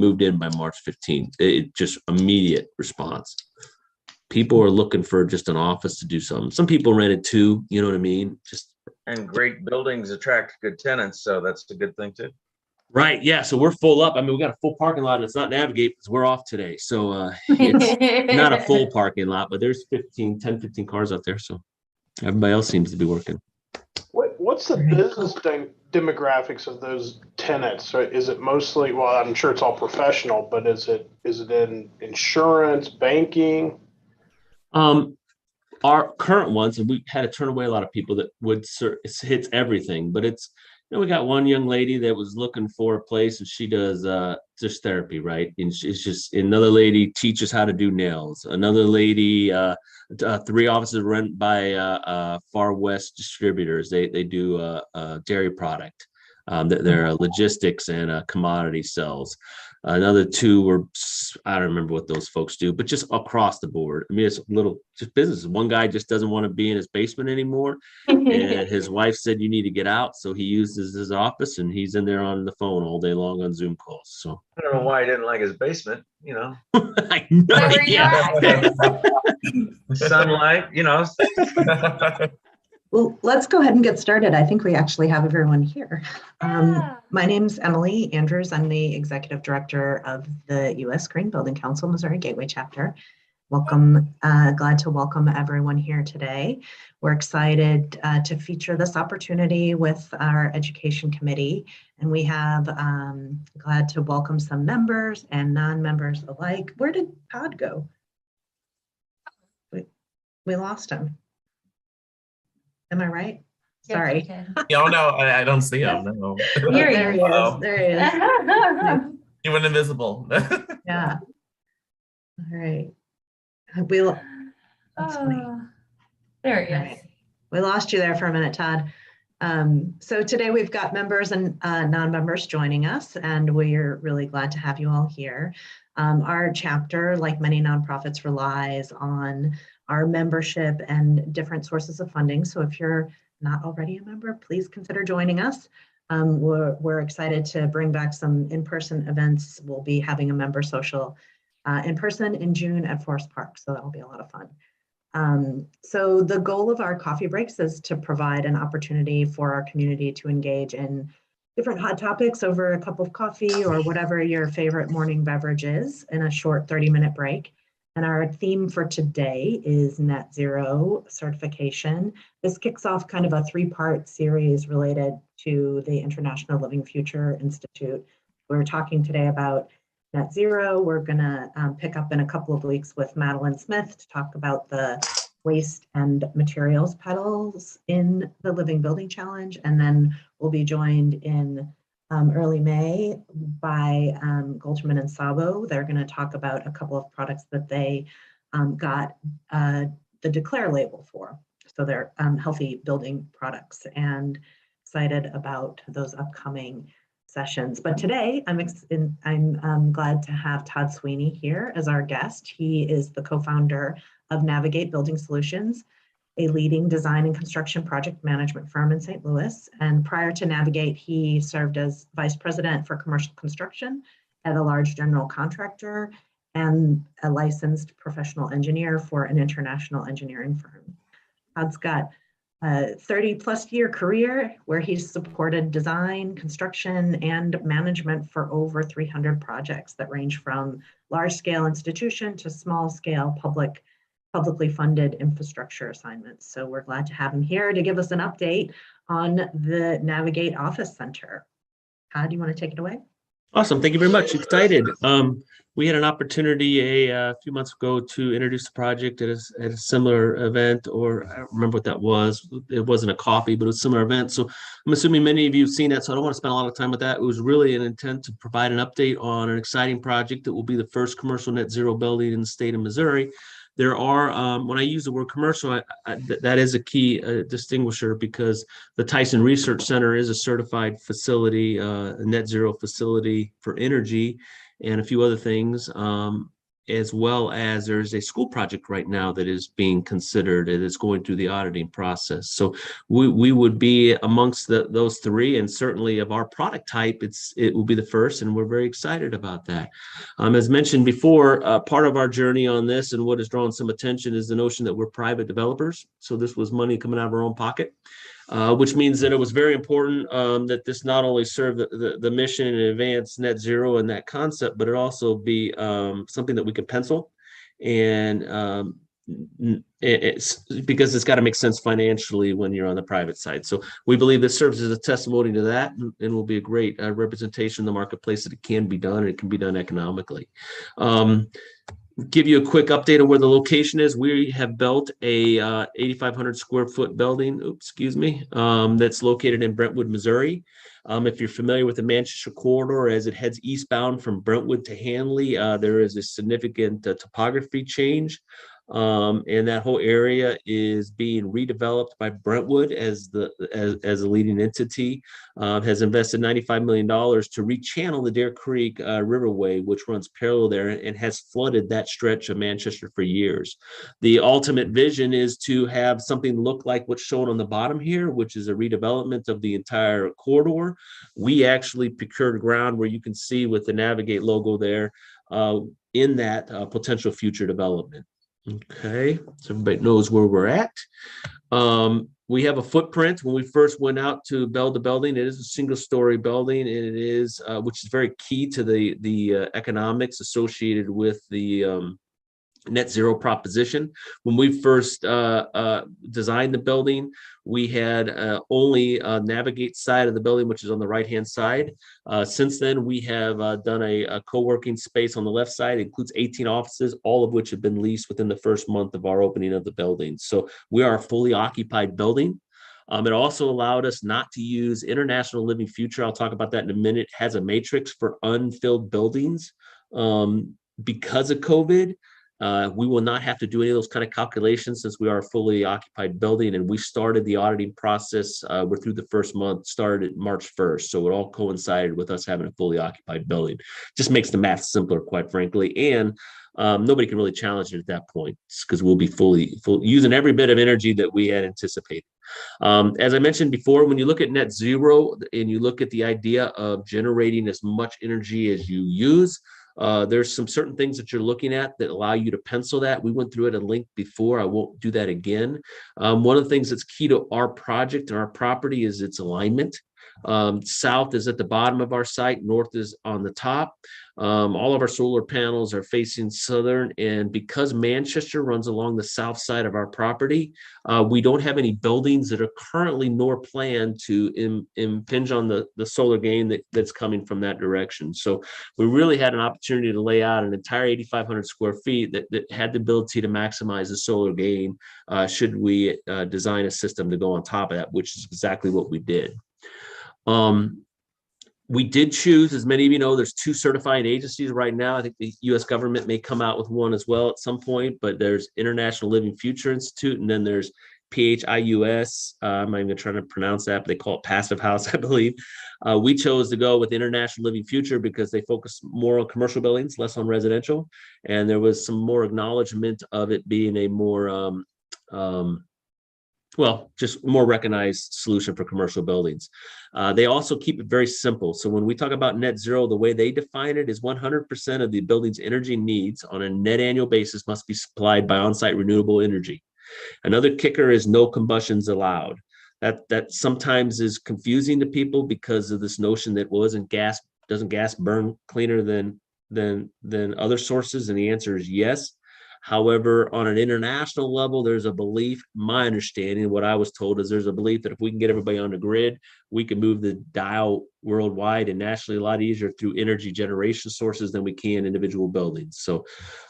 moved in by March 15th. It just immediate response. People are looking for just an office to do something. Some people rented two, you know what I mean? And great buildings attract good tenants, so that's a good thing too. Right. Yeah. So we're full up. I mean, we got a full parking lot, and it's not Navigate because we're off today. So it's not a full parking lot, but there's 10, 15 cars out there. So everybody else seems to be working. What's the business demographics of those tenants? So is it mostly, well, I'm sure it's all professional, but is it in insurance, banking? Our current ones, and we had to turn away a lot of people that would it hits everything, but it's, we got one young lady that was looking for a place, and she does just therapy, right? And it's just another lady teaches how to do nails. Another lady, 3 offices run by Far West distributors. They do dairy product. They're logistics and commodity cells. Another 2 were, I don't remember what those folks do, but just across the board. I mean, it's little just business. One guy just doesn't want to be in his basement anymore. And his wife said, you need to get out. So he uses his office, and he's in there on the phone all day long on Zoom calls. So I don't know why he didn't like his basement, I know. Sunlight, Well, let's go ahead and get started. I think we actually have everyone here. My name's Emily Andrews. I'm the Executive Director of the U.S. Green Building Council, Missouri Gateway Chapter. Welcome, glad to welcome everyone here today. We're excited to feature this opportunity with our Education Committee, and we have glad to welcome some members and non-members alike. Where did Todd go? We lost him. Am I right? Sorry. Oh no, I don't see him. No. There he is. There he is. You went invisible. Yeah. All right. That's funny. There he is. Right. We lost you there for a minute, Todd. So today we've got members and non-members joining us, and we're really glad to have you all here. Our chapter, like many nonprofits, relies on our membership and different sources of funding. So if you're not already a member, please consider joining us. We're excited to bring back some in-person events. We'll be having a member social in person in June at Forest Park, so that'll be a lot of fun. So the goal of our coffee breaks is to provide an opportunity for our community to engage in different hot topics over a cup of coffee or whatever your favorite morning beverage is in a short 30-minute break. And our theme for today is net zero certification. This kicks off kind of a 3-part series related to the International Living Future Institute. We're talking today about net zero. We're gonna pick up in a couple of weeks with Madeline Smith to talk about the waste and materials pedals in the Living Building Challenge. And then we'll be joined in early May by Goldman and Sabo. They're going to talk about a couple of products that they got the Declare label for. So they're healthy building products, and excited about those upcoming sessions. But today I'm glad to have Todd Sweeney here as our guest. He is the co-founder of Navigate Building Solutions, a leading design and construction project management firm in St. Louis. And prior to Navigate, he served as vice president for commercial construction at a large general contractor and a licensed professional engineer for an international engineering firm. Todd's got a 30-plus year career where he's supported design, construction, and management for over 300 projects that range from large-scale institution to small-scale publicly funded infrastructure assignments. So we're glad to have him here to give us an update on the Navigate Office Center. Todd, do you want to take it away? Awesome. Thank you very much. Excited. We had an opportunity a few months ago to introduce the project at a similar event, or I don't remember what that was. It wasn't a coffee, but it was a similar event. So I'm assuming many of you have seen that, so I don't want to spend a lot of time with that. It was really an intent to provide an update on an exciting project that will be the first commercial net zero building in the state of Missouri. There are, when I use the word commercial, that is a key distinguisher, because the Tyson Research Center is a certified facility, a net zero facility for energy and a few other things. as well as there's a school project right now that is being considered and is going through the auditing process. So we would be amongst those three, and certainly of our product type, it will be the first, and we're very excited about that. As mentioned before, part of our journey on this and what has drawn some attention is the notion that we're private developers. So this was money coming out of our own pocket. Which means that it was very important that this not only serve the mission and advance net zero and that concept, but it also be something that we could pencil. And it's because it's got to make sense financially when you're on the private side. So we believe this serves as a testimony to that, and will be a great representation in the marketplace that it can be done, and it can be done economically. Give you a quick update on where the location is. We have built a 8,500 square foot building, that's located in Brentwood, Missouri. If you're familiar with the Manchester corridor, as it heads eastbound from Brentwood to Hanley, there is a significant topography change. And that whole area is being redeveloped by Brentwood as a leading entity. Has invested $95 million to rechannel the Deer Creek Riverway, which runs parallel there and has flooded that stretch of Manchester for years. The ultimate vision is to have something look like what's shown on the bottom here, which is a redevelopment of the entire corridor. We actually procured ground where you can see with the Navigate logo there in that potential future development. Okay, so everybody knows where we're at. We have a footprint. When we first went out to build the building, it is a single-story building, and it is, which is very key to the economics associated with the net zero proposition. When we first designed the building, we had only Navigate side of the building, which is on the right-hand side. Since then, we have done a co-working space on the left side. It includes 18 offices, all of which have been leased within the first month of our opening of the building. So we are a fully occupied building. It also allowed us not to use International Living Future. I'll talk about that in a minute. It has a matrix for unfilled buildings because of COVID. We will not have to do any of those kind of calculations since we are a fully occupied building, and we started the auditing process. We're through the first month, started March 1st. So it all coincided with us having a fully occupied building. Just makes the math simpler, quite frankly. And nobody can really challenge it at that point because we'll be fully using every bit of energy that we had anticipated. As I mentioned before, when you look at net zero and you look at the idea of generating as much energy as you use, there's some certain things that you're looking at that allow you to pencil that. We went through it at length before. I won't do that again. One of the things that's key to our project and our property is its alignment. South is at the bottom of our site, north is on the top. All of our solar panels are facing southern, and because Manchester runs along the south side of our property, we don't have any buildings that are currently nor planned to impinge on the solar gain that's coming from that direction. So we really had an opportunity to lay out an entire 8,500 square feet that had the ability to maximize the solar gain should we design a system to go on top of that, which is exactly what we did. We did choose, as many of you know, there's 2 certifying agencies right now. I think the U.S. government may come out with one as well at some point, but there's International Living Future Institute, and then there's PHIUS. I'm not even trying to pronounce that, but they call it Passive House, I believe. We chose to go with International Living Future because they focus more on commercial buildings, less on residential, and there was some more acknowledgement of it being a more just more recognized solution for commercial buildings. They also keep it very simple. So when we talk about net zero, the way they define it is 100% of the building's energy needs on a net annual basis must be supplied by on-site renewable energy. Another kicker is no combustions allowed. That sometimes is confusing to people because of this notion that, well, doesn't gas burn cleaner than other sources? And the answer is yes. However, on an international level, there's a belief, my understanding, what I was told is there's a belief that if we can get everybody on the grid, we can move the dial worldwide and nationally a lot easier through energy generation sources than we can individual buildings. So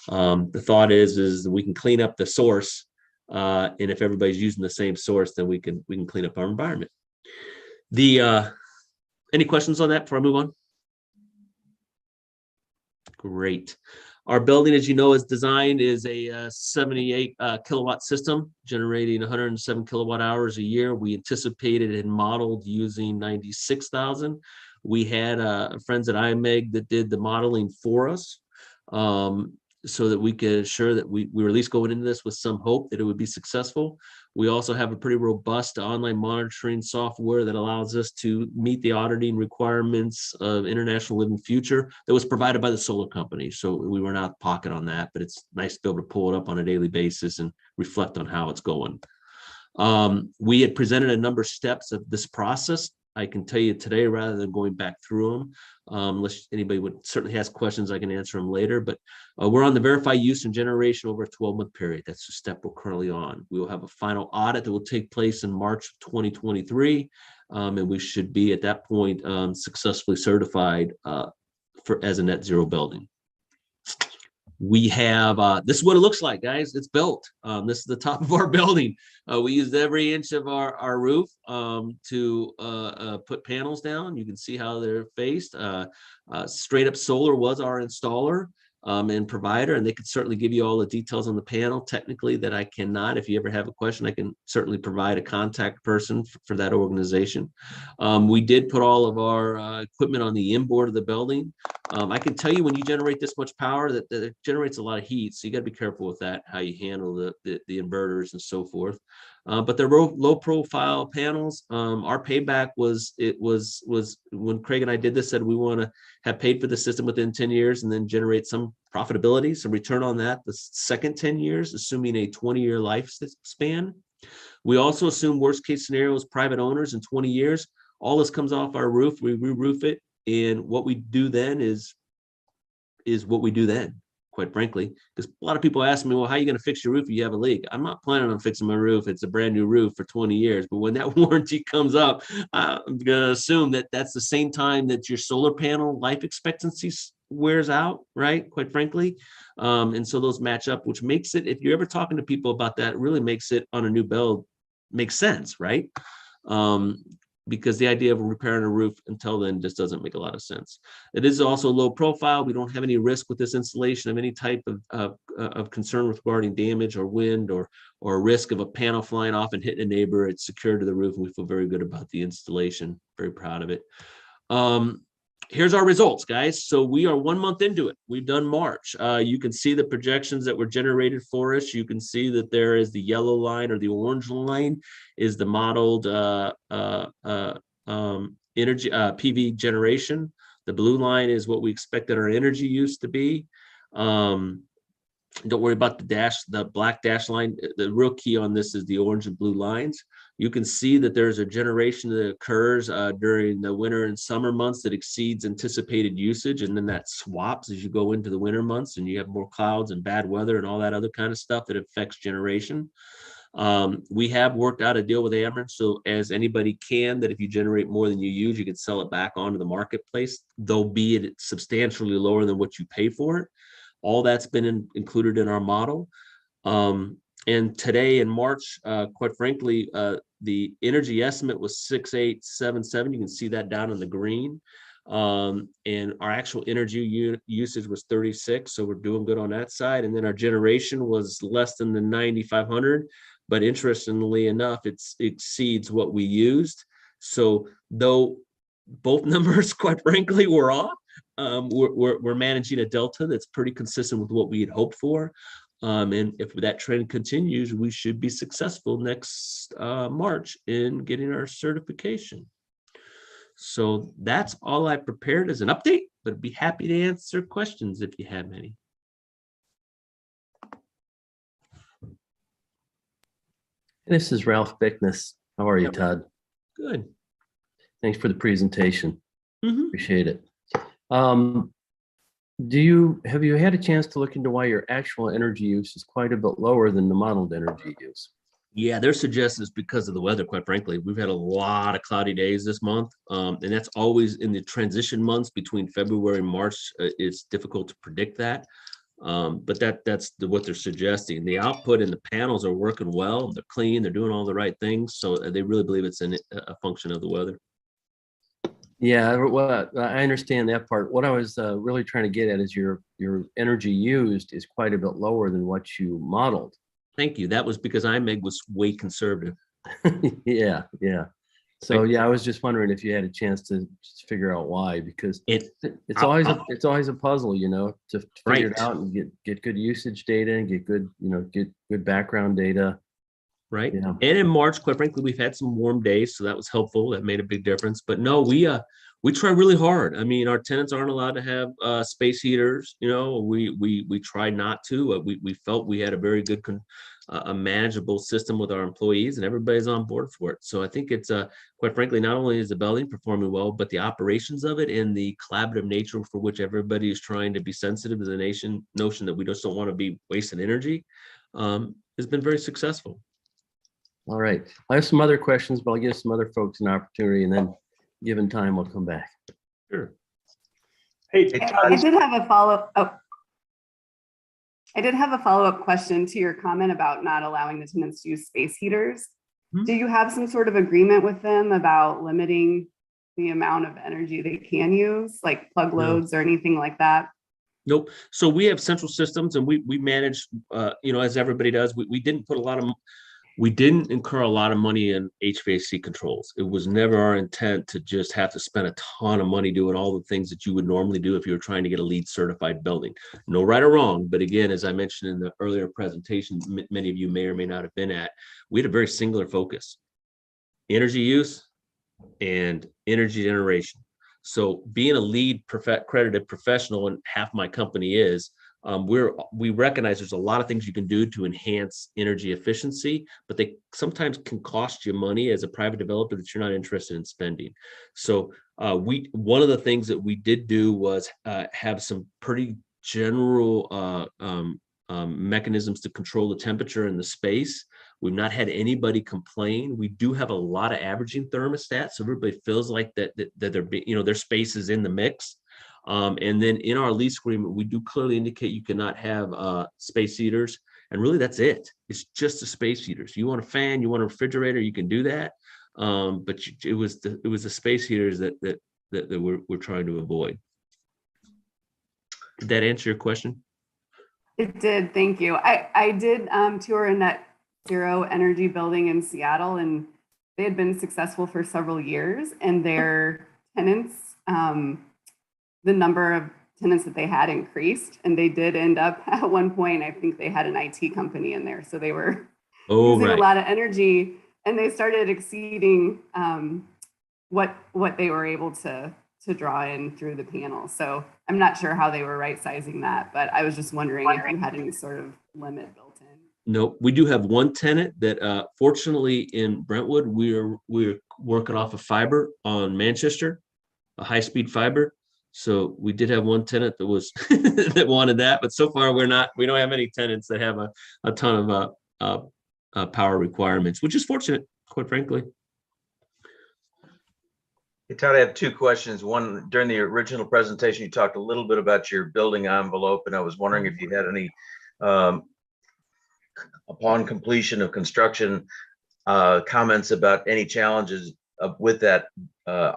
the thought is we can clean up the source, and if everybody's using the same source, then we can clean up our environment. Any questions on that before I move on? Great. Our building, as you know, is designed as a 78 kilowatt system, generating 107 kilowatt hours a year. We anticipated and modeled using 96,000. We had friends at IMEG that did the modeling for us. so that we could ensure that we were at least going into this with some hope that it would be successful. We also have a pretty robust online monitoring software that allows us to meet the auditing requirements of International Living Future that was provided by the solar company. So we were not out of pocket on that, but it's nice to be able to pull it up on a daily basis and reflect on how it's going. We had presented a number of steps of this process. I can tell you today, rather than going back through them, unless anybody would certainly has questions, I can answer them later. But we're on the verify use and generation over a 12-month period. That's the step we're currently on. We will have a final audit that will take place in March of 2023, and we should be at that point successfully certified as a net zero building. We have, this is what it looks like, guys. It's built. This is the top of our building. We used every inch of our roof to put panels down. You can see how they're faced. Straight Up Solar was our installer and provider, and they could certainly give you all the details on the panel technically that I cannot. If you ever have a question, I can certainly provide a contact person for that organization. We did put all of our equipment on the inboard of the building. I can tell you when you generate this much power that it generates a lot of heat, so you got to be careful with that, how you handle the inverters and so forth. But they're low profile panels. Our payback was when Craig and I did this, said we want to have paid for the system within 10 years and then generate some profitability, some return on that the second 10 years, assuming a 20-year lifespan. We also assume worst case scenarios, private owners in 20 years. All this comes off our roof. We re-roof it, and what we do then is what we do then, quite frankly, because a lot of people ask me, well, how are you going to fix your roof if you have a leak? I'm not planning on fixing my roof. It's a brand new roof for 20 years. But when that warranty comes up, I'm going to assume that that's the same time that your solar panel life expectancy wears out, right? Quite frankly. And so those match up, which makes it, if you're ever talking to people about that, it really makes it on a new build makes sense, right? Because the idea of repairing a roof until then just doesn't make a lot of sense. It is also low profile. We don't have any risk with this installation of any type of concern regarding damage or wind or risk of a panel flying off and hitting a neighbor. It's secured to the roof, and we feel very good about the installation. Very proud of it. Here's our results, guys. So we are 1 month into it. We've done March. You can see the projections that were generated for us. You can see that there is the yellow line, or the orange line is the modeled energy PV generation. The blue line is what we expected our energy use to be. Don't worry about the black dash line. The real key on this is the orange and blue lines. You can see that there's a generation that occurs during the winter and summer months that exceeds anticipated usage, and then that swaps as you go into the winter months and you have more clouds and bad weather and all that other kind of stuff that affects generation. We have worked out a deal with Ameren, so as anybody can, that if you generate more than you use, you can sell it back onto the marketplace, though be it substantially lower than what you pay for it. All that's been included in our model. And today in March, quite frankly, the energy estimate was 6,877. You can see that down in the green. And our actual energy usage was 36. So we're doing good on that side. And then our generation was less than the 9,500. But interestingly enough, it exceeds what we used. So though both numbers, quite frankly, were off, we're managing a delta that's pretty consistent with what we had hoped for. And if that trend continues, we should be successful next March in getting our certification. So that's all I prepared as an update, but I'd be happy to answer questions if you have any. This is Ralph Bickness. How are you, Todd? Good. Thanks for the presentation. Mm-hmm. Appreciate it. Have you had a chance to look into why your actual energy use is quite a bit lower than the modeled energy use? Yeah, their suggestion is because of the weather, quite frankly. We've had a lot of cloudy days this month, and that's always in the transition months between February and March. It's difficult to predict that, but that's what they're suggesting. The output and the panels are working well. They're clean. They're doing all the right things. So they really believe it's a function of the weather. Yeah, well, I understand that part. What I was really trying to get at is your energy used is quite a bit lower than what you modeled. Thank you. That was because IMEG was way conservative. Yeah. So yeah, I was just wondering if you had a chance to just figure out why, because It, it's always a puzzle, you know, to figure it Right. out and get good usage data and get good, you know, get good background data. right. Yeah. And in March, quite frankly, we've had some warm days, so that was helpful. That made a big difference. But no, we try really hard. I mean, our tenants aren't allowed to have space heaters. You know, we try not to. We felt we had a very good a manageable system with our employees, and everybody's on board for it. So I think it's quite frankly, not only is the building performing well, but the operations of it and the collaborative nature for which everybody is trying to be sensitive to the notion that we just don't want to be wasting energy, has been very successful. All right. I have some other questions, but I'll give some other folks an opportunity, and then given time, we'll come back. Sure. Hey, Hey, Todd, I did have a follow-up. Oh, I did have a follow-up question to your comment about not allowing the tenants to use space heaters. Mhm. Do you have some sort of agreement with them about limiting the amount of energy they can use, like plug No. loads or anything like that? Nope. So we have central systems, and we manage, you know, as everybody does. We didn't put we didn't incur a lot of money in HVAC controls. It was never our intent to just have to spend a ton of money doing all the things that you would normally do if you were trying to get a LEED certified building. No right or wrong, but again, as I mentioned in the earlier presentation, many of you may or may not have been at, we had a very singular focus: energy use and energy generation. So being a LEED accredited professional, and half my company is, we recognize there's a lot of things you can do to enhance energy efficiency, but they sometimes can cost you money as a private developer that you're not interested in spending. So one of the things that we did do was have some pretty general mechanisms to control the temperature in the space. We've not had anybody complain. We do have a lot of averaging thermostats, so everybody feels like that they're, you know, their space is in the mix. And then in our lease agreement, we do clearly indicate you cannot have space heaters, and really that's it. It's just the space heaters. You want a fan, you want a refrigerator, you can do that. But it was the space heaters that we're trying to avoid. Did that answer your question? It did, thank you. I did tour a net zero energy building in Seattle, and they had been successful for several years, and their tenants, the number of tenants that they had increased, and they did end up at one point, I think they had an IT company in there, so they were using a lot of energy, and they started exceeding what they were able to draw in through the panel. So I'm not sure how they were right sizing that, but I was just wondering if you had any sort of limit built in. No, we do have one tenant that fortunately in Brentwood, we're working off of fiber on Manchester, a high-speed fiber. So we did have one tenant that was that wanted that, but so far we don't have any tenants that have a ton of power requirements, which is fortunate, quite frankly. Hey, Todd, I have two questions. One, during the original presentation, you talked a little bit about your building envelope, and I was wondering if you had any, upon completion of construction, comments about any challenges with that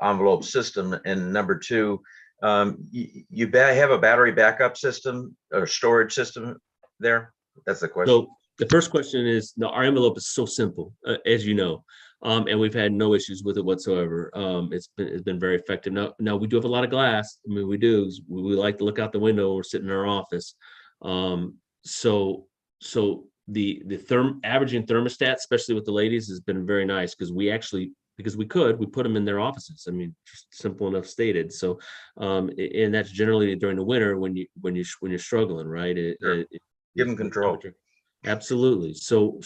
envelope system. And number two, you have a battery backup system or storage system there? That's the question. So the first question is, no, our envelope is so simple, as you know. And we've had no issues with it whatsoever. It's been very effective. Now we do have a lot of glass. I mean, we do. We like to look out the window or sit in our office. So the averaging thermostat, especially with the ladies, has been very nice because we put them in their offices. I mean, just simple enough stated. So, and that's generally during the winter when you're struggling, right? Sure. Give them control. Absolutely. So,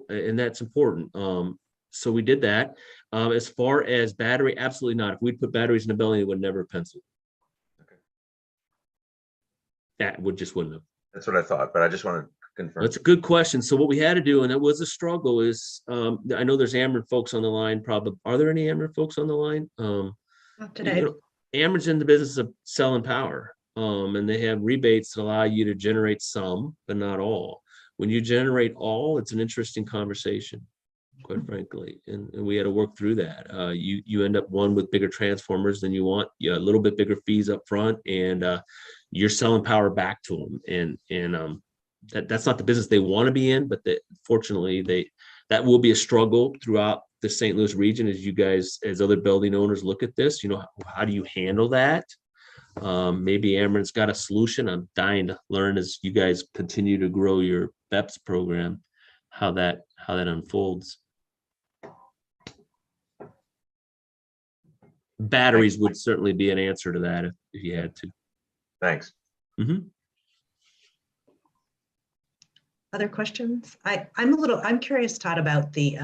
and that's important. So we did that. As far as battery, absolutely not. If we'd put batteries in the building, it would never pencil. Okay. That wouldn't have. That's what I thought, but I just wanted to confirm. That's a good question. So what we had to do, and it was a struggle, is I know there's Ameren folks on the line. Probably, are there any Ameren folks on the line? Not today. You know, Ameren's in the business of selling power, and they have rebates that allow you to generate some, but not all. When you generate all, it's an interesting conversation, quite frankly, and we had to work through that. You end up with bigger transformers than you want, a little bit bigger fees up front, and you're selling power back to them, and that's not the business they want to be in, but fortunately that will be a struggle throughout the St. Louis region, as you guys, as other building owners look at this, how do you handle that? Maybe Ameren's got a solution. I'm dying to learn as you guys continue to grow your BEPS program, how that unfolds. Batteries would certainly be an answer to that if you had to. Thanks. Mm-hmm. Other questions? I'm curious, Todd, about the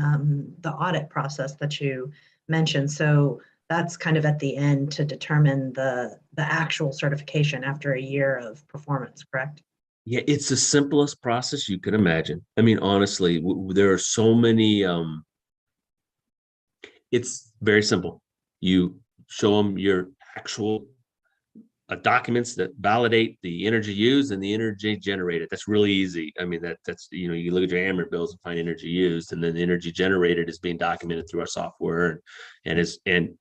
audit process that you mentioned. So that's kind of at the end to determine the actual certification after a year of performance, correct? Yeah, it's the simplest process you could imagine. I mean, honestly, there are so many. It's very simple. You show them your actual documents that validate the energy used and the energy generated. That's really easy. I mean, that's you look at your Ameren bills and find energy used, and then the energy generated is being documented through our software, and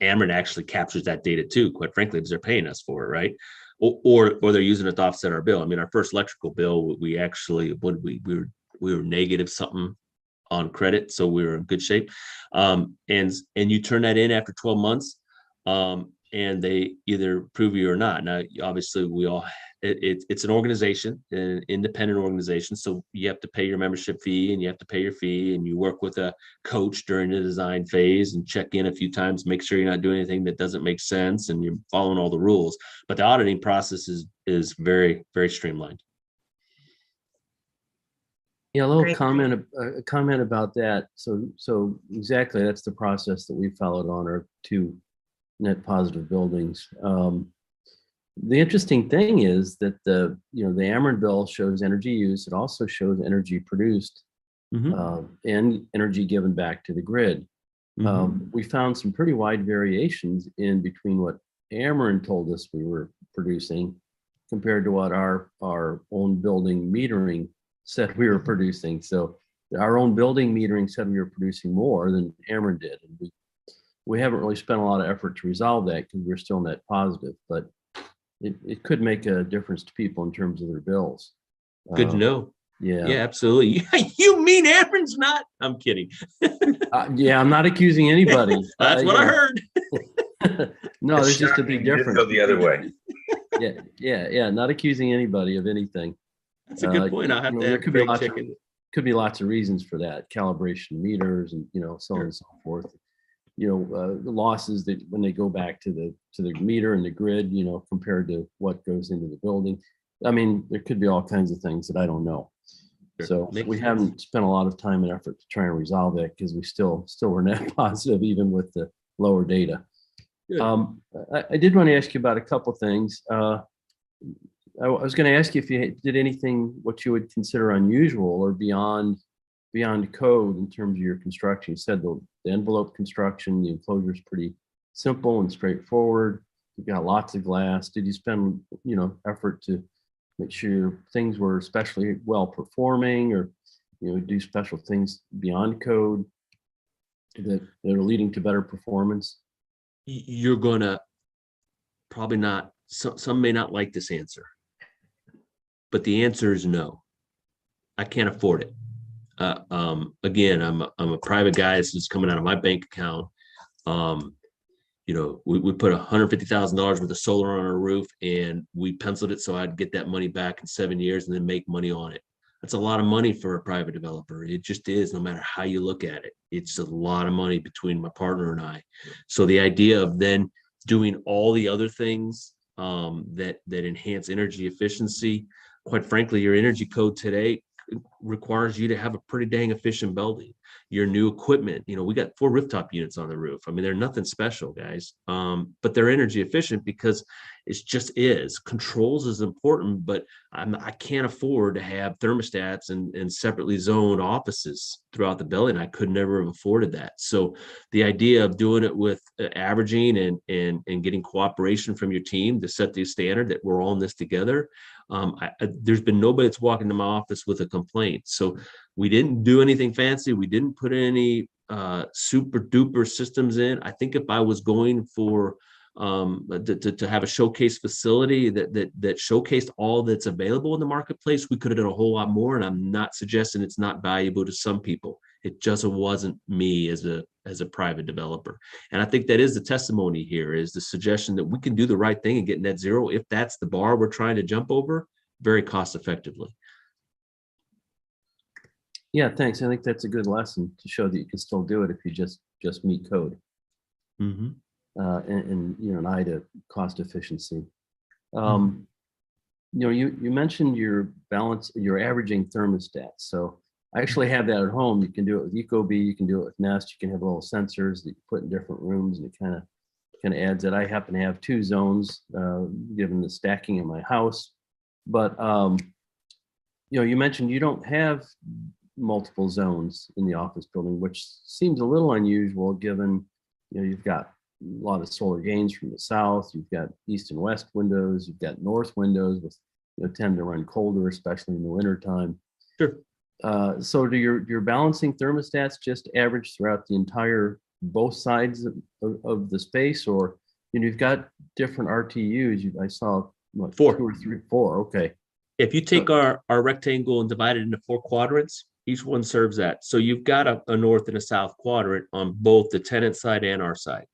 Ameren actually captures that data too, quite frankly, because they're paying us for it, right? Or they're using it to offset our bill. I mean, our first electrical bill, we actually we were negative something on credit, so we were in good shape. And you turn that in after 12 months. And they either approve you or not. Now, obviously, it's an organization, an independent organization. So you have to pay your membership fee and you have to pay your fee, and you work with a coach during the design phase and check in a few times, make sure you're not doing anything that doesn't make sense and you're following all the rules. But the auditing process is very, very streamlined. Yeah, a little Great. a comment about that. So exactly, that's the process that we followed on our 2 net positive buildings. The interesting thing is that the Ameren bill shows energy use. It also shows energy produced and energy given back to the grid. We found some pretty wide variations in between what Ameren told us we were producing compared to what our own building metering said we were producing. So our own building metering said we were producing more than Ameren did, and we haven't really spent a lot of effort to resolve that because we're still net positive, but it could make a difference to people in terms of their bills. Good to know. Yeah. Yeah, absolutely. You mean Ameren's not? I'm kidding. Yeah, I'm not accusing anybody. That's what I heard. No, there's just a big difference. Go the other way. Yeah. Not accusing anybody of anything. That's a good point. I'll have to there have could be Craig check in. Could be lots of reasons for that. Calibration meters and so on and so forth. The losses that when they go back to the meter and the grid, compared to what goes into the building. I mean, there could be all kinds of things that I don't know. Sure. So Makes we sense. haven't spent a lot of time and effort to try and resolve that because we still were net positive even with the lower data. Good. I did want to ask you about a couple things. I was going to ask you if you did anything what you would consider unusual or beyond code in terms of your construction. You said the envelope construction, the enclosure is pretty simple and straightforward. You've got lots of glass. Did you spend effort to make sure things were especially well performing, or do special things beyond code that are leading to better performance? You're gonna probably not. Some may not like this answer, but the answer is no. I can't afford it. Again, I'm a private guy. This is coming out of my bank account. We put $150,000 worth of solar on our roof, and we penciled it so I'd get that money back in 7 years and then make money on it. That's a lot of money for a private developer. It just is, no matter how you look at it. It's a lot of money between my partner and I. So the idea of then doing all the other things that enhance energy efficiency, quite frankly, your energy code today requires you to have a pretty dang efficient building. Your new equipment, we got 4 rooftop units on the roof. I mean, they're nothing special, guys, but they're energy efficient because it just is. Controls is important, but I can't afford to have thermostats and separately zoned offices throughout the building. I could never have afforded that. So the idea of doing it with averaging and getting cooperation from your team to set the standard that we're all in this together. There's been nobody that's walked into my office with a complaint. So we didn't do anything fancy. We didn't put any super duper systems in. I think if I was going for to have a showcase facility that showcased all that's available in the marketplace, we could have done a whole lot more. And I'm not suggesting it's not valuable to some people. It just wasn't me as a private developer. And I think that is the testimony here, is the suggestion that we can do the right thing and get net zero if that's the bar we're trying to jump over very cost effectively. Yeah, thanks. I think that's a good lesson to show that you can still do it if you just meet code. Mm-hmm. And you know, an eye to cost efficiency. Mm-hmm. You know, you mentioned your balance, you're averaging thermostats. So I actually have that at home. You can do it with Ecobee, you can do it with Nest, you can have little sensors that you put in different rooms, and it kind of adds that. I happen to have 2 zones, given the stacking in my house. But you know, you mentioned you don't have multiple zones in the office building, which seems a little unusual given, you know, you've got a lot of solar gains from the south, you've got east and west windows, you've got north windows, with, you know, tend to run colder, especially in the winter time. Sure. So do your balancing thermostats just average throughout the entire, both sides of the space, or, you know, you've got different RTUs? I saw what, 4. 2 or 3, 4. Okay. If you take our rectangle and divide it into 4 quadrants, each one serves that. So you've got a north and a south quadrant on both the tenant side and our side,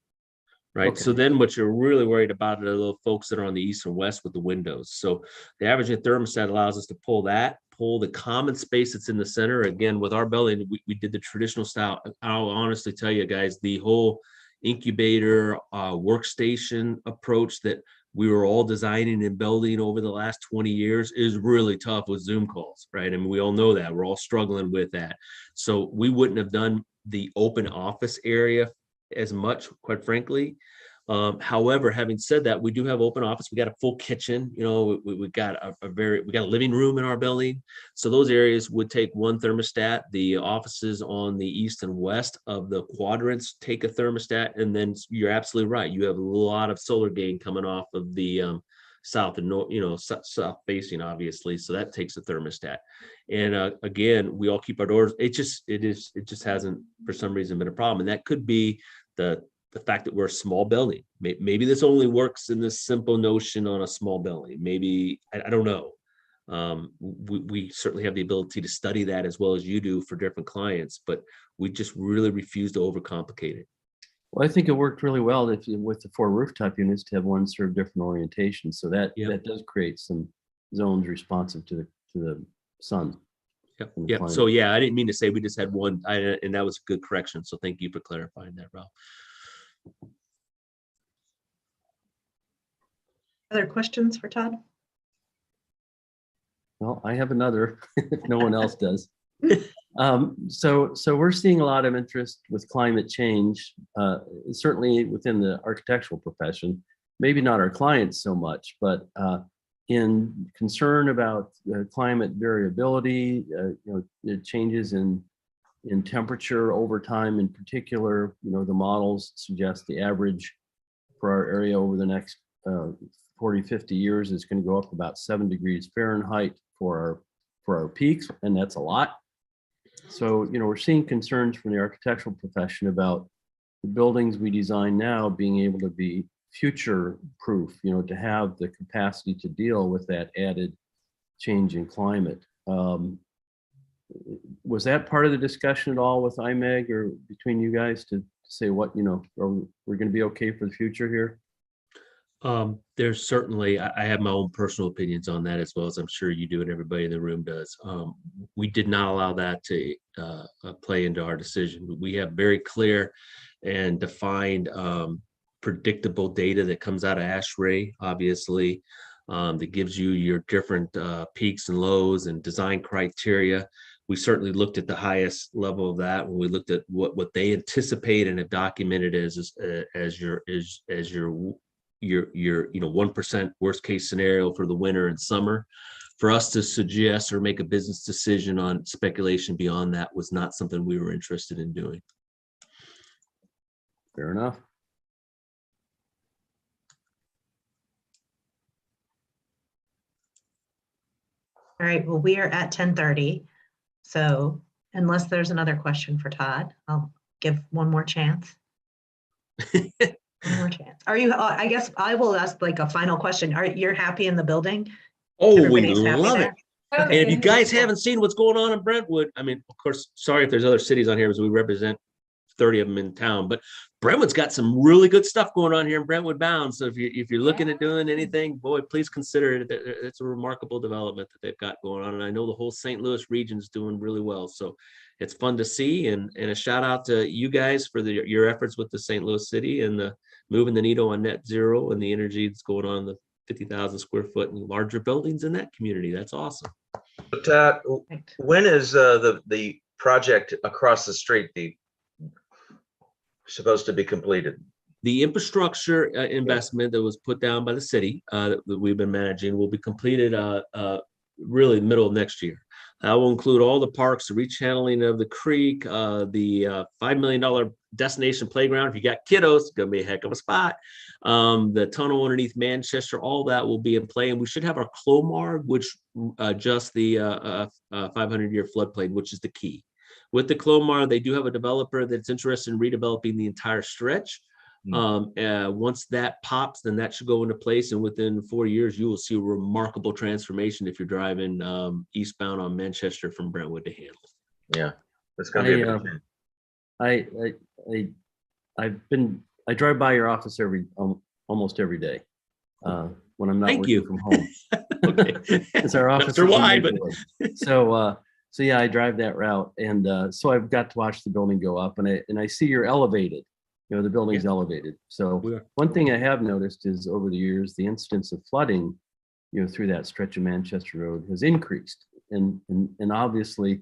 right? Okay. So then what you're really worried about are the folks that are on the east and west with the windows. So the averaging thermostat allows us to pull the common space that's in the center. Again, with our building, we did the traditional style. I'll honestly tell you guys, the whole incubator workstation approach that we were all designing and building over the last 20 years is really tough with Zoom calls, right? I mean, we all know that. We're all struggling with that. So we wouldn't have done the open office area as much, quite frankly. However, having said that, we do have open office. We got a full kitchen, you know, we got we got a living room in our building. So those areas would take 1 thermostat. The offices on the east and west of the quadrants take a thermostat. And then you're absolutely right. You have a lot of solar gain coming off of the south and north, you know, south facing, obviously. So that takes a thermostat. And again, we all keep our doors. It just hasn't for some reason been a problem. And that could be the fact that we're a small building. Maybe this only works in this simple notion on a small building. Maybe, I don't know. We certainly have the ability to study that as well as you do for different clients, but we just really refuse to overcomplicate it. Well, I think it worked really well with the 4 rooftop units to have one serve different orientations. So that does create some zones responsive to the sun. Yep. So yeah, I didn't mean to say we just had one, and that was a good correction. So thank you for clarifying that, Ralph. Other questions for Todd? Well, I have another if no one else does. So we're seeing a lot of interest with climate change, certainly within the architectural profession, maybe not our clients so much, but in concern about climate variability, you know, changes in temperature over time. In particular, you know, the models suggest the average for our area over the next 40, 50 years is going to go up about 7 degrees Fahrenheit for our peaks, and that's a lot. So, you know, we're seeing concerns from the architectural profession about the buildings we design now being able to be future proof, you know, to have the capacity to deal with that added change in climate. Was that part of the discussion at all with IMEG or between you guys to say what, you know, we're going to be okay for the future here? There's certainly, I have my own personal opinions on that, as well as I'm sure you do and everybody in the room does. We did not allow that to play into our decision. We have very clear and defined predictable data that comes out of ASHRAE, obviously, that gives you your different peaks and lows and design criteria. We certainly looked at the highest level of that when we looked at what they anticipate and have documented as your you know 1% worst case scenario for the winter and summer. For us to suggest or make a business decision on speculation beyond that was not something we were interested in doing. Fair enough. All right, well, we are at 10:30. So unless there's another question for Todd, I'll give one more chance. One more chance. Are you, I guess I will ask like a final question. You're happy in the building? Oh, Everybody's we happy love there? it. And if you guys haven't seen what's going on in Brentwood, I mean, of course, sorry if there's other cities on here because we represent 30 of them in town, but Brentwood's got some really good stuff going on here in Brentwood bound. So if you're looking at doing anything, boy, please consider it. It's a remarkable development that they've got going on. And I know the whole St. Louis region is doing really well. So it's fun to see, and a shout out to you guys for your efforts with the St. Louis city and the moving the needle on net zero and the energy that's going on in the 50,000 square foot and larger buildings in that community. That's awesome. Todd, when is the project across the street supposed to be completed? The infrastructure investment that was put down by the city that we've been managing will be completed really middle of next year. That will include all the parks, the rechanneling of the creek, the $5 million destination playground. If you got kiddos, it's going to be a heck of a spot. The tunnel underneath Manchester, all that will be in play. And we should have our Clomar, which adjusts the 500-year floodplain, which is the key. With the Clomar, they do have a developer that's interested in redeveloping the entire stretch. Once that pops, then that should go into place. And within 4 years, you will see a remarkable transformation if you're driving eastbound on Manchester from Brentwood to Handle. Yeah, that's going to be a big thing. I drive by your office almost every day when I'm not working from home. Okay. It's our office. Why, but so yeah, I drive that route, and so I've got to watch the building go up, and I see you're elevated. You know, the building's elevated. So one thing I have noticed is over the years, the incidence of flooding, you know, through that stretch of Manchester Road has increased, and obviously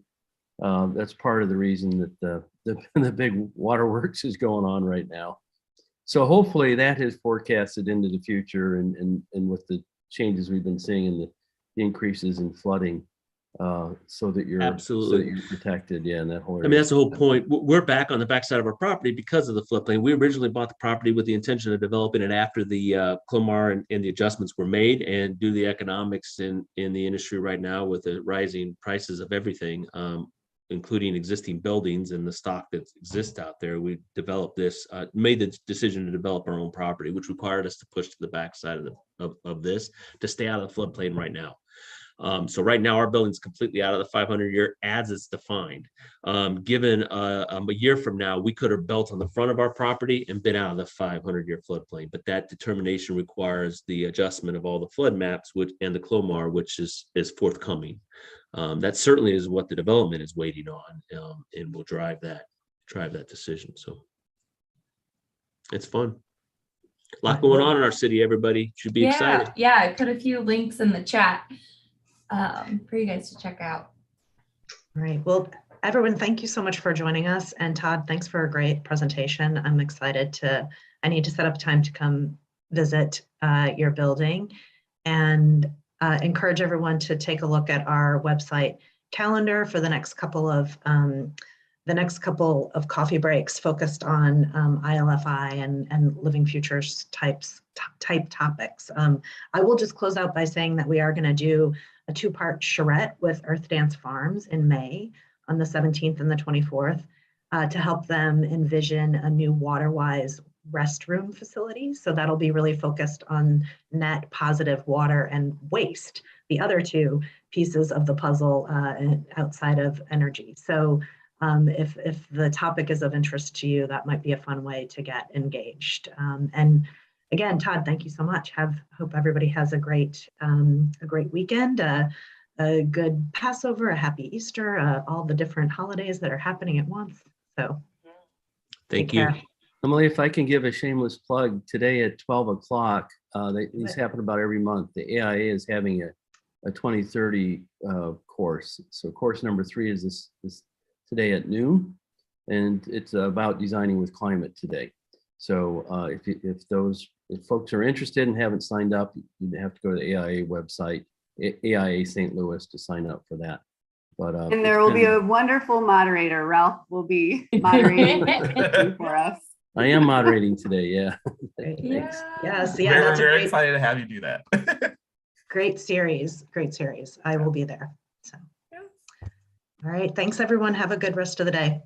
that's part of the reason that the big waterworks is going on right now. So hopefully that is forecasted into the future, and with the changes we've been seeing in the increases in flooding, so that you're protected. Yeah, in that whole area. I mean, that's the whole point. We're back on the backside of our property because of the floodplain. We originally bought the property with the intention of developing it after the Clomar and the adjustments were made, and due to the economics in the industry right now with the rising prices of everything, including existing buildings and the stock that exists out there, we developed this, made the decision to develop our own property, which required us to push to the backside of this to stay out of the floodplain right now. So right now our building's completely out of the 500-year as it's defined. Given a year from now, we could have built on the front of our property and been out of the 500-year floodplain, but that determination requires the adjustment of all the flood maps and the Clomar, which is forthcoming. That certainly is what the development is waiting on, and will drive that decision. So it's fun. A lot going on in our city. Everybody should be excited. Yeah, I put a few links in the chat for you guys to check out. All right. Well, everyone, thank you so much for joining us. And Todd, thanks for a great presentation. I'm excited I need to set up time to come visit your building, and encourage everyone to take a look at our website calendar for the next couple of coffee breaks focused on ILFI and living futures type topics. I will just close out by saying that we are going to do a 2-part charrette with Earth Dance Farms in May on the 17th and the 24th to help them envision a new water-wise restroom facility. So that'll be really focused on net positive water and waste, the other two pieces of the puzzle outside of energy. So if the topic is of interest to you, that might be a fun way to get engaged. And again, Todd, thank you so much. Hope everybody has a great weekend, a good Passover, a happy Easter, all the different holidays that are happening at once. So thank you. Emily, if I can give a shameless plug, today at 12 o'clock, these happen about every month. The AIA is having a 2030 course. So course number 3 is this today at noon, and it's about designing with climate today. So if folks are interested and haven't signed up, you have to go to the AIA website, AIA St. Louis, to sign up for that. But and there will be a wonderful moderator. Ralph will be moderating for us. I am moderating today. Yeah. Thanks. Yeah. Yes. Yeah. We're very excited to have you do that. Great series. Great series. I will be there. So. All right. Thanks, everyone. Have a good rest of the day.